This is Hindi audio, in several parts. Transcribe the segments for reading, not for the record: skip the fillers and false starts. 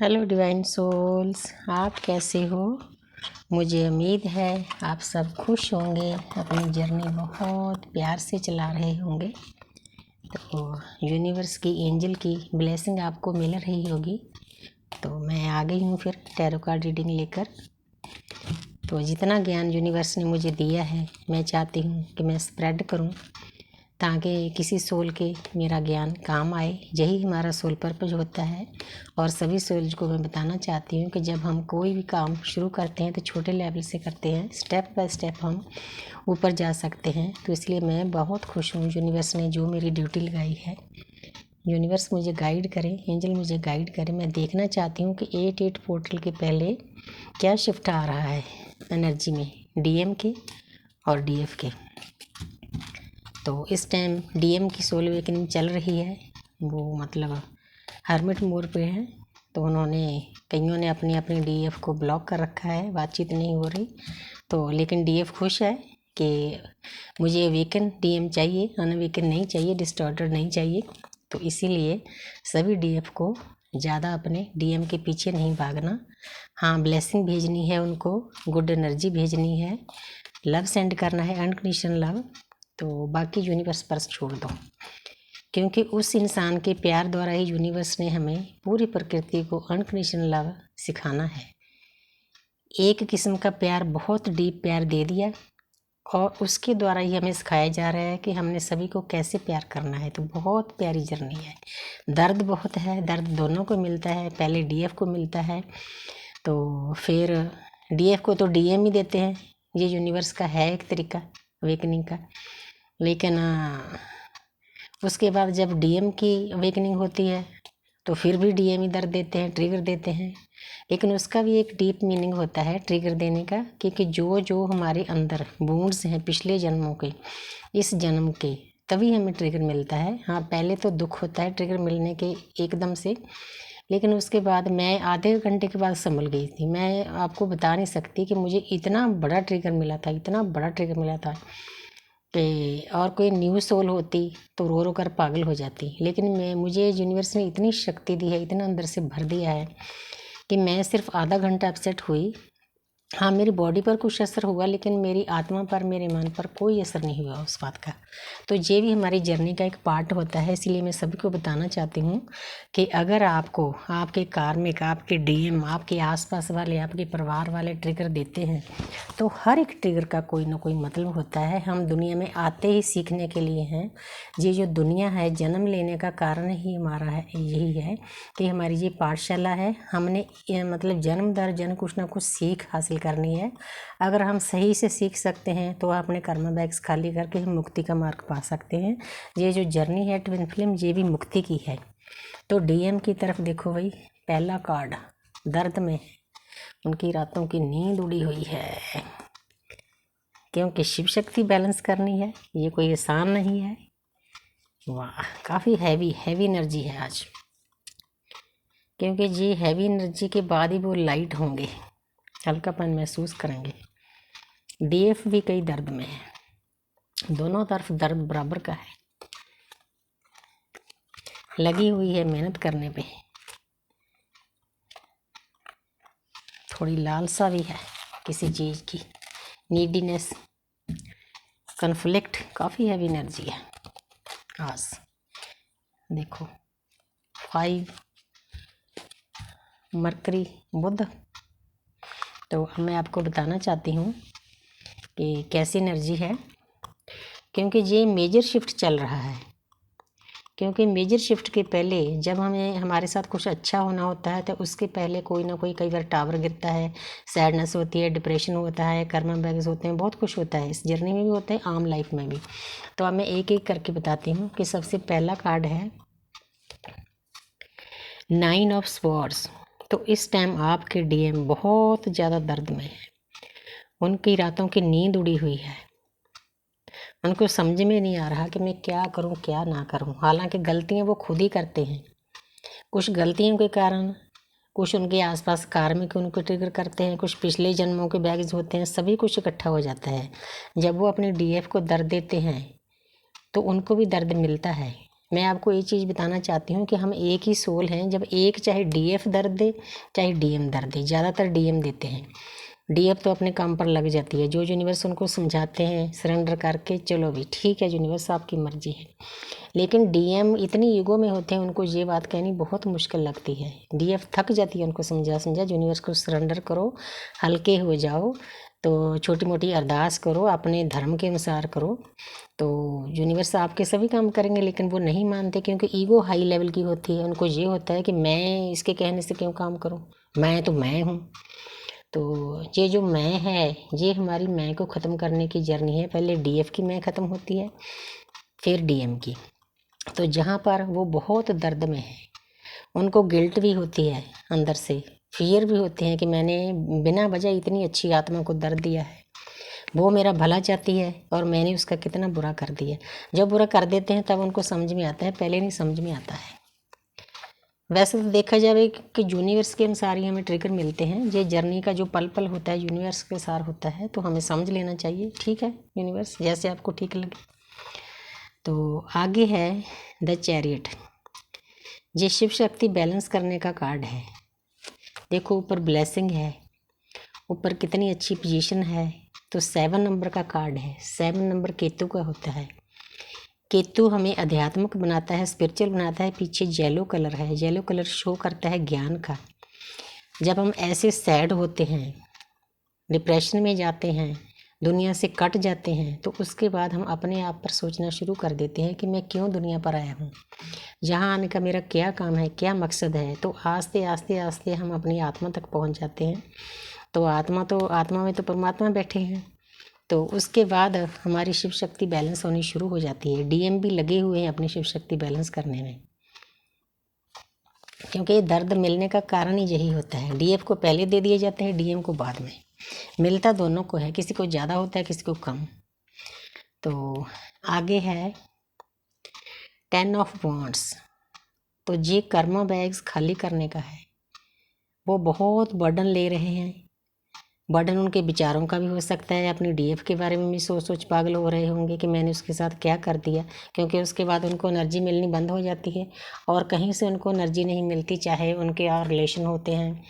हेलो डिवाइन सोल्स, आप कैसे हो। मुझे उम्मीद है आप सब खुश होंगे, अपनी जर्नी बहुत प्यार से चला रहे होंगे। तो यूनिवर्स की एंजल की ब्लेसिंग आपको मिल रही होगी। तो मैं आ गई हूँ फिर टैरो कार्ड रीडिंग लेकर। तो जितना ज्ञान यूनिवर्स ने मुझे दिया है मैं चाहती हूँ कि मैं स्प्रेड करूँ ताकि किसी सोल के मेरा ज्ञान काम आए। यही हमारा सोल पर्पज होता है। और सभी सोल्स को मैं बताना चाहती हूँ कि जब हम कोई भी काम शुरू करते हैं तो छोटे लेवल से करते हैं, स्टेप बाय स्टेप हम ऊपर जा सकते हैं। तो इसलिए मैं बहुत खुश हूँ यूनिवर्स ने जो मेरी ड्यूटी लगाई है। यूनिवर्स मुझे गाइड करे, एंजल मुझे गाइड करे। मैं देखना चाहती हूँ कि 8 पोर्टल के पहले क्या शिफ्ट आ रहा है एनर्जी में, DM के और DF के। तो इस टाइम DM की सोल अवेकनिंग चल रही है। वो मतलब हर्मिट मोड पे है। तो उन्होंने कईयों ने अपनी अपनी DF को ब्लॉक कर रखा है, बातचीत नहीं हो रही। तो लेकिन DF खुश है कि मुझे अवेकन DM चाहिए, अनअवेकन नहीं चाहिए, डिस्टॉर्टेड नहीं चाहिए। तो इसीलिए सभी DF को ज़्यादा अपने DM के पीछे नहीं भागना। हाँ, ब्लेसिंग भेजनी है उनको, गुड एनर्जी भेजनी है, लव सेंड करना है, अनकंडीशनल लव। तो बाकी यूनिवर्स पर छोड़ दो, क्योंकि उस इंसान के प्यार द्वारा ही यूनिवर्स ने हमें पूरी प्रकृति को अनकंडीशनल लव सिखाना है। एक किस्म का प्यार, बहुत डीप प्यार दे दिया और उसके द्वारा ही हमें सिखाया जा रहा है कि हमने सभी को कैसे प्यार करना है। तो बहुत प्यारी जर्नी है। दर्द बहुत है, दर्द दोनों को मिलता है। पहले DF को मिलता है, तो फिर DF को तो DM ही देते हैं। ये यूनिवर्स का है एक तरीका अवेकनिंग का। लेकिन उसके बाद जब DM की अवेकनिंग होती है तो फिर भी DM ही दर्द देते हैं, ट्रिगर देते हैं। लेकिन उसका भी एक डीप मीनिंग होता है ट्रिगर देने का, क्योंकि जो जो हमारे अंदर वुंड्स हैं पिछले जन्मों के, इस जन्म के, तभी हमें ट्रिगर मिलता है। हाँ, पहले तो दुख होता है ट्रिगर मिलने के एकदम से, लेकिन उसके बाद मैं आधे घंटे के बाद संभल गई थी। मैं आपको बता नहीं सकती कि मुझे इतना बड़ा ट्रिगर मिला था, इतना बड़ा ट्रिगर मिला था कि और कोई न्यू सोल होती तो रो रो कर पागल हो जाती। लेकिन मुझे यूनिवर्स ने इतनी शक्ति दी है, इतना अंदर से भर दिया है कि मैं सिर्फ आधा घंटा अपसेट हुई। हाँ, मेरी बॉडी पर कुछ असर हुआ, लेकिन मेरी आत्मा पर, मेरे मन पर कोई असर नहीं हुआ उस बात का। तो ये भी हमारी जर्नी का एक पार्ट होता है। इसलिए मैं सभी को बताना चाहती हूँ कि अगर आपको आपके कार्मिक, आपके DM, आपके आसपास वाले, आपके परिवार वाले ट्रिगर देते हैं, तो हर एक ट्रिगर का कोई ना कोई मतलब होता है। हम दुनिया में आते ही सीखने के लिए हैं। ये जो दुनिया है, जन्म लेने का कारण ही हमारा है, यही है कि हमारी ये पाठशाला है। हमने मतलब जन्म दर जन्म कुछ ना कुछ सीख हासिल करनी है। अगर हम सही से सीख सकते हैं तो अपने कर्म बैग्स खाली करके हम मुक्ति का मार्ग पा सकते हैं। ये जो जर्नी है ट्विन फ्लेम, ये भी मुक्ति की है। तो DM की तरफ देखो भाई, पहला कार्ड दर्द में, उनकी रातों की नींद उड़ी हुई है, क्योंकि शिव शक्ति बैलेंस करनी है। ये कोई आसान नहीं है। वाह, काफ़ी हैवी एनर्जी है आज, क्योंकि ये हैवी एनर्जी के बाद ही वो लाइट होंगे, हल्कापन महसूस करेंगे। DF भी कई दर्द में है, दोनों तरफ दर्द बराबर का है। लगी हुई है मेहनत करने पे, थोड़ी लालसा भी है किसी चीज़ की, नीडीनेस, कन्फ्लिक्ट, काफ़ी हैवी एनर्जी है आज। देखो 5 मरकरी बुध। तो मैं आपको बताना चाहती हूँ कि कैसी एनर्जी है, क्योंकि ये मेजर शिफ्ट चल रहा है। क्योंकि मेजर शिफ्ट के पहले जब हमें हमारे साथ कुछ अच्छा होना होता है तो उसके पहले कोई ना कोई, कई बार टावर गिरता है, सैडनेस होती है, डिप्रेशन होता है, कर्मा बैग्स होते हैं, बहुत कुछ होता है। इस जर्नी में भी होता है, आम लाइफ में भी। तो अब मैं एक एक करके बताती हूँ कि सबसे पहला कार्ड है 9 ऑफ स्वॉर्ड्स। तो इस टाइम आपके DM बहुत ज़्यादा दर्द में है, उनकी रातों की नींद उड़ी हुई है। उनको समझ में नहीं आ रहा कि मैं क्या करूं क्या ना करूं। हालांकि गलतियां वो खुद ही करते हैं। कुछ गलतियों के कारण, कुछ उनके आसपास कार्मिक उनको ट्रिगर करते हैं, कुछ पिछले जन्मों के बैग्स होते हैं, सभी कुछ इकट्ठा हो जाता है। जब वो अपने DF को दर्द देते हैं तो उनको भी दर्द मिलता है, मैं आपको ये चीज़ बताना चाहती हूँ कि हम एक ही सोल हैं। जब एक चाहे डीएफ दर्द दे चाहे डीएम दर्द दे, ज़्यादातर डीएम देते हैं। डीएफ तो अपने काम पर लग जाती है। जो यूनिवर्स उनको समझाते हैं सरेंडर करके, चलो भी ठीक है यूनिवर्स आपकी मर्जी है। लेकिन डीएम इतनी ईगो में होते हैं, उनको ये बात कहनी बहुत मुश्किल लगती है। डीएफ थक जाती है उनको समझा यूनिवर्स को सरेंडर करो, हल्के हो जाओ, तो छोटी मोटी अरदास करो, अपने धर्म के अनुसार करो, तो यूनिवर्स आपके सभी काम करेंगे। लेकिन वो नहीं मानते क्योंकि ईगो हाई लेवल की होती है। उनको ये होता है कि मैं इसके कहने से क्यों काम करूं, मैं तो मैं हूं। तो ये जो मैं है, ये हमारी मैं को ख़त्म करने की जर्नी है। पहले डीएफ की मैं ख़त्म होती है, फिर डीएम की। तो जहाँ पर वो बहुत दर्द में है, उनको गिल्ट भी होती है, अंदर से फियर भी होते हैं कि मैंने बिना वजह इतनी अच्छी आत्मा को दर्द दिया है, वो मेरा भला चाहती है और मैंने उसका कितना बुरा कर दिया। जब बुरा कर देते हैं तब उनको समझ में आता है, पहले नहीं समझ में आता है। वैसे तो देखा जाए कि यूनिवर्स के अनुसार ही हमें ट्रिगर मिलते हैं। ये जर्नी का जो पल पल होता है यूनिवर्स के अनुसार होता है, तो हमें समझ लेना चाहिए। ठीक है यूनिवर्स, जैसे आपको ठीक लगे। तो आगे है द चैरियट। ये शिव शक्ति बैलेंस करने का कार्ड है। देखो ऊपर ब्लेसिंग है, ऊपर कितनी अच्छी पोजीशन है। तो 7 नंबर का कार्ड है। 7 नंबर केतु का होता है। केतु हमें आध्यात्मिक बनाता है, स्पिरिचुअल बनाता है। पीछे येलो कलर है, येलो कलर शो करता है ज्ञान का। जब हम ऐसे सैड होते हैं, डिप्रेशन में जाते हैं, दुनिया से कट जाते हैं, तो उसके बाद हम अपने आप पर सोचना शुरू कर देते हैं कि मैं क्यों दुनिया पर आया हूँ, यहाँ आने का मेरा क्या काम है, क्या मकसद है। तो आस्ते आस्ते आस्ते हम अपनी आत्मा तक पहुँच जाते हैं। तो आत्मा में तो परमात्मा बैठे हैं। तो उसके बाद हमारी शिव शक्ति बैलेंस होनी शुरू हो जाती है। डीएम भी लगे हुए हैं अपनी शिव शक्ति बैलेंस करने में, क्योंकि दर्द मिलने का कारण ही यही होता है। डीएफ को पहले दे दिए जाते हैं, डीएम को बाद में। मिलता दोनों को है, किसी को ज़्यादा होता है, किसी को कम। तो आगे है 10 ऑफ वॉन्ड्स। तो ये कर्मा बैग्स खाली करने का है। वो बहुत बर्डन ले रहे हैं। बर्डन उनके विचारों का भी हो सकता है। अपनी डीएफ के बारे में भी सोच पागल हो रहे होंगे कि मैंने उसके साथ क्या कर दिया, क्योंकि उसके बाद उनको एनर्जी मिलनी बंद हो जाती है और कहीं से उनको एनर्जी नहीं मिलती। चाहे उनके और रिलेशन होते हैं,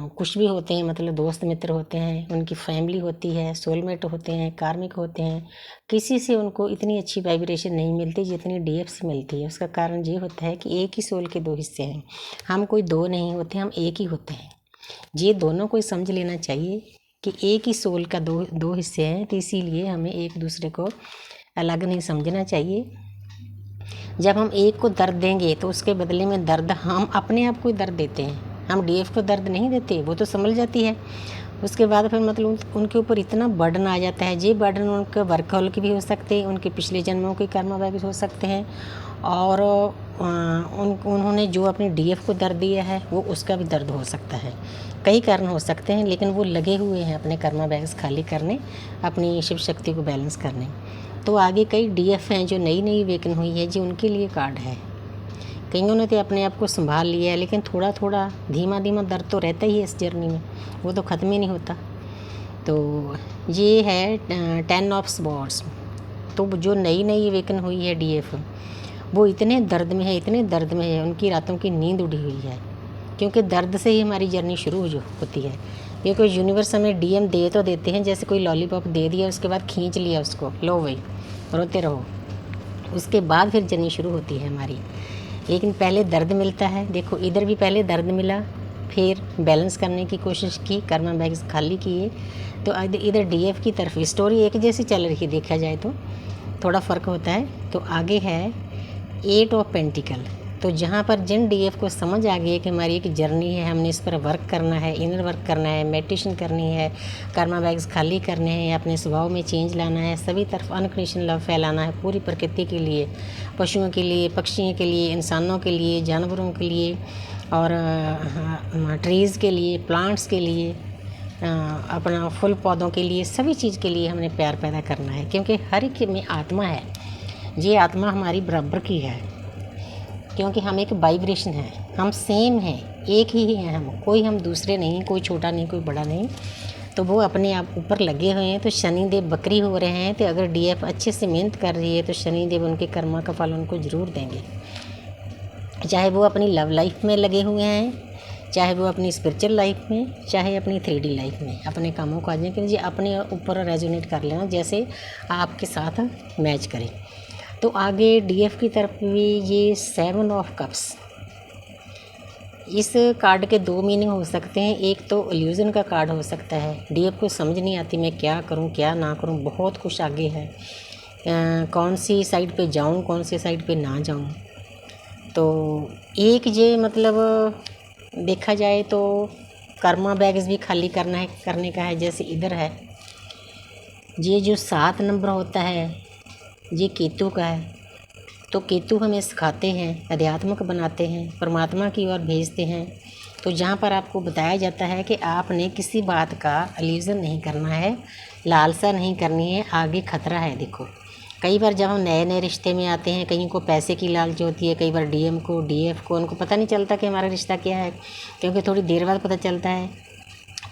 कुछ भी होते हैं, मतलब दोस्त मित्र होते हैं, उनकी फैमिली होती है, सोलमेट होते हैं, कार्मिक होते हैं, किसी से उनको इतनी अच्छी वाइब्रेशन नहीं मिलती जितनी डीएफ से मिलती है। उसका कारण ये होता है कि एक ही सोल के 2 हिस्से हैं। हम कोई 2 नहीं होते, हम एक ही होते हैं। ये दोनों को समझ लेना चाहिए कि एक ही सोल का दो हिस्से हैं। तो इसीलिए हमें एक दूसरे को अलग नहीं समझना चाहिए। जब हम एक को दर्द देंगे तो उसके बदले में दर्द हम अपने आप को दर्द देते हैं। हम डीएफ को दर्द नहीं देते, वो तो संभल जाती है। उसके बाद फिर मतलब उनके ऊपर इतना बर्डन आ जाता है। ये बर्डन उनके वर्कहॉल भी हो सकते हैं, उनके पिछले जन्मों के कर्म भी हो सकते हैं, और उन्होंने जो अपनी डीएफ को दर्द दिया है वो उसका भी दर्द हो सकता है। कई कारण हो सकते हैं, लेकिन वो लगे हुए हैं अपने कर्मा बैग्स खाली करने, अपनी शिव शक्ति को बैलेंस करने। तो आगे कई डीएफ हैं जो नई वेकन हुई है, जी उनके लिए कार्ड है। कईयों ने तो अपने आप को संभाल लिया है, लेकिन थोड़ा थोड़ा धीमा दर्द तो रहता ही है इस जर्नी में, वो तो ख़त्म ही नहीं होता। तो ये है 10 ऑफ स्वॉर्ड्स। तो जो नई वेकन हुई है डीएफ, वो इतने दर्द में है, उनकी रातों की नींद उड़ी हुई है, क्योंकि दर्द से ही हमारी जर्नी शुरू होती है। क्योंकि यूनिवर्स हमें डीएम दे तो देते हैं, जैसे कोई लॉलीपॉप दे दिया, उसके बाद खींच लिया उसको, लो भाई रोते रहो, उसके बाद फिर जर्नी शुरू होती है हमारी। लेकिन पहले दर्द मिलता है। देखो इधर भी पहले दर्द मिला, फिर बैलेंस करने की कोशिश की, कर्मा बैग्स खाली किए, तो इधर डीएफ की तरफ स्टोरी एक जैसी चल रही है। देखा जाए तो थोड़ा फ़र्क होता है। तो आगे है 8 ऑफ पेंटिकल। तो जहाँ पर जिन डीएफ को समझ आ गई है कि हमारी एक जर्नी है, हमने इस पर वर्क करना है, इनर वर्क करना है, मेडिटेशन करनी है, कर्मा बैग्स खाली करने हैं, अपने स्वभाव में चेंज लाना है, सभी तरफ अनकंडीशनल लव फैलाना है, पूरी प्रकृति के लिए, पशुओं के लिए, पक्षियों के लिए, इंसानों के लिए, जानवरों के लिए, और ट्रीज़ के लिए, प्लांट्स के लिए, अपना फूल पौधों के लिए, सभी चीज़ के लिए हमने प्यार पैदा करना है। क्योंकि हर एक में आत्मा है, ये आत्मा हमारी बराबर की है, क्योंकि हम एक वाइब्रेशन है, हम सेम हैं, एक ही हैं हम, कोई हम दूसरे नहीं, कोई छोटा नहीं, कोई बड़ा नहीं, तो वो अपने आप ऊपर लगे हुए हैं। तो शनिदेव बकरी हो रहे हैं। तो अगर डीएफ अच्छे से मेहनत कर रही है तो शनिदेव उनके कर्मा का फल उनको ज़रूर देंगे। चाहे वो अपनी लव लाइफ में लगे हुए हैं, चाहे वो अपनी स्पिरिचुअल लाइफ में, चाहे अपनी 3D लाइफ में, अपने कामों को आजमा कर अपने ऊपर रेजोनेट कर लेना जैसे आपके साथ मैच करें। तो आगे डीएफ की तरफ भी ये 7 ऑफ कप्स, इस कार्ड के 2 मीनिंग हो सकते हैं। एक तो इल्यूज़न का कार्ड हो सकता है, डीएफ को समझ नहीं आती मैं क्या करूं क्या ना करूं, बहुत कुछ आगे है, कौन सी साइड पे जाऊं कौन सी साइड पे ना जाऊं। तो एक ये मतलब देखा जाए तो कर्मा बैग्स भी खाली करने का है। जैसे इधर है ये जो 7 नंबर होता है ये केतु का है। तो केतु हमें सिखाते हैं, अध्यात्मक बनाते हैं, परमात्मा की ओर भेजते हैं। तो जहाँ पर आपको बताया जाता है कि आपने किसी बात का इल्यूज़न नहीं करना है, लालसा नहीं करनी है, आगे खतरा है। देखो कई बार जब हम नए नए रिश्ते में आते हैं, कहीं को पैसे की लालच होती है, कई बार डीएम को डीएफ को उनको पता नहीं चलता कि हमारा रिश्ता क्या है, क्योंकि थोड़ी देर बाद पता चलता है,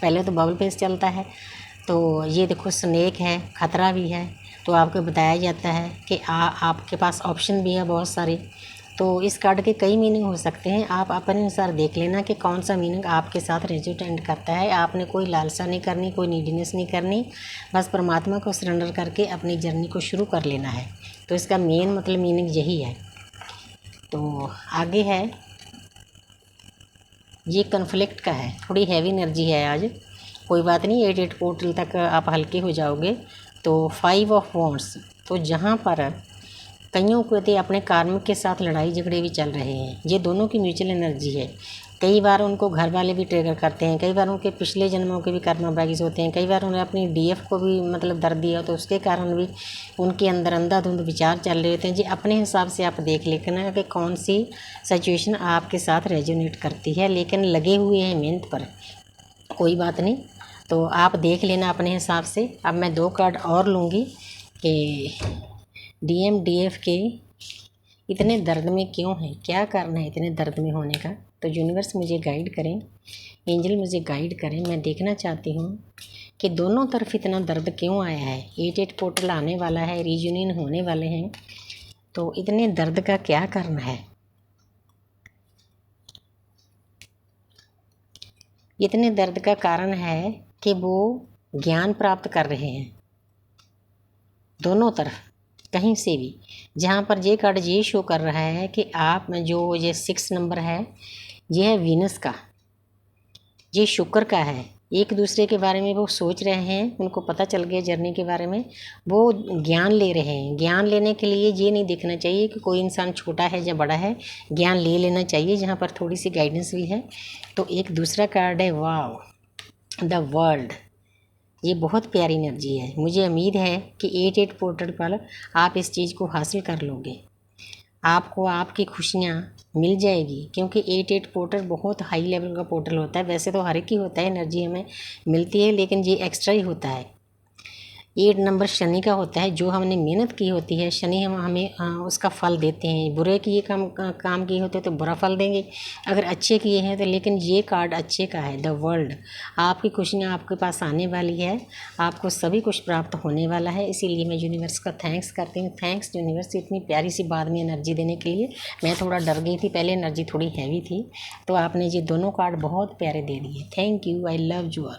पहले तो बबल फेस चलता है। तो ये देखो स्नेक है, खतरा भी है। तो आपको बताया जाता है कि आपके पास ऑप्शन भी है बहुत सारे। तो इस कार्ड के कई मीनिंग हो सकते हैं, आप अपने अनुसार देख लेना कि कौन सा मीनिंग आपके साथ रेजोनेट करता है। आपने कोई लालसा नहीं करनी, कोई नीडीनेस नहीं करनी, बस परमात्मा को सरेंडर करके अपनी जर्नी को शुरू कर लेना है। तो इसका मेन मतलब मीनिंग यही है। तो आगे है ये कन्फ्लिक्ट का है, थोड़ी हैवी एनर्जी है आज, कोई बात नहीं, 8 पोर्टल तक आप हल्के हो जाओगे। तो 5 ऑफ वॉन्ड्स, तो जहाँ पर कईयों को यदि अपने कार्मिक के साथ लड़ाई झगड़े भी चल रहे हैं, ये दोनों की म्यूचुअल एनर्जी है। कई बार उनको घर वाले भी ट्रिगर करते हैं, कई बार उनके पिछले जन्मों के भी कर्मा बैगेज होते हैं, कई बार उन्हें अपनी डीएफ को भी मतलब दर्द दिया तो उसके कारण भी उनके अंदर अंधाधुंध विचार चल रहे होते हैं। जी अपने हिसाब से आप देख लेना कि कौन सी सिचुएशन आपके साथ रेजोनेट करती है, लेकिन लगे हुए हैं मेहनत पर, कोई बात नहीं। तो आप देख लेना अपने हिसाब से। अब मैं 2 कार्ड और लूँगी कि डीएम डीएफ के इतने दर्द में क्यों हैं, क्या कारण है इतने दर्द में होने का। तो यूनिवर्स मुझे गाइड करें, एंजल मुझे गाइड करें। मैं देखना चाहती हूँ कि दोनों तरफ इतना दर्द क्यों आया है। 8 पोर्टल आने वाला है, रीयूनियन होने वाले हैं, तो इतने दर्द का क्या कारण है। इतने दर्द का कारण है कि वो ज्ञान प्राप्त कर रहे हैं दोनों तरफ, कहीं से भी। जहाँ पर ये कार्ड ये शो कर रहा है कि आप जो ये 6 नंबर है ये है वीनस का, ये शुक्र का है। एक दूसरे के बारे में वो सोच रहे हैं, उनको पता चल गया जर्नी के बारे में, वो ज्ञान ले रहे हैं। ज्ञान लेने के लिए ये नहीं देखना चाहिए कि कोई इंसान छोटा है या बड़ा है, ज्ञान ले लेना चाहिए, जहाँ पर थोड़ी सी गाइडेंस भी है। तो एक दूसरा कार्ड है वाव द वर्ल्ड, ये बहुत प्यारी एनर्जी है। मुझे उम्मीद है कि 8 पोर्टल पर आप इस चीज़ को हासिल कर लोगे, आपको आपकी खुशियाँ मिल जाएगी, क्योंकि 8 पोर्टल बहुत हाई लेवल का पोर्टल होता है। वैसे तो हर एक ही होता है, एनर्जी हमें मिलती है, लेकिन ये एक्स्ट्रा ही होता है। 8 नंबर शनि का होता है, जो हमने मेहनत की होती है शनि हमें उसका फल देते हैं। बुरे किए काम किए होते हैं तो बुरा फल देंगे, अगर अच्छे किए हैं तो। लेकिन ये कार्ड अच्छे का है, द वर्ल्ड। आपकी खुशियाँ आपके पास आने वाली है, आपको सभी कुछ प्राप्त होने वाला है। इसीलिए मैं यूनिवर्स का थैंक्स करती हूँ। थैंक्स यूनिवर्स इतनी प्यारी सी बाद में एनर्जी देने के लिए। मैं थोड़ा डर गई थी, पहले एनर्जी थोड़ी हैवी थी, तो आपने ये दोनों कार्ड बहुत प्यारे दे दिए। Thank you, I love you all.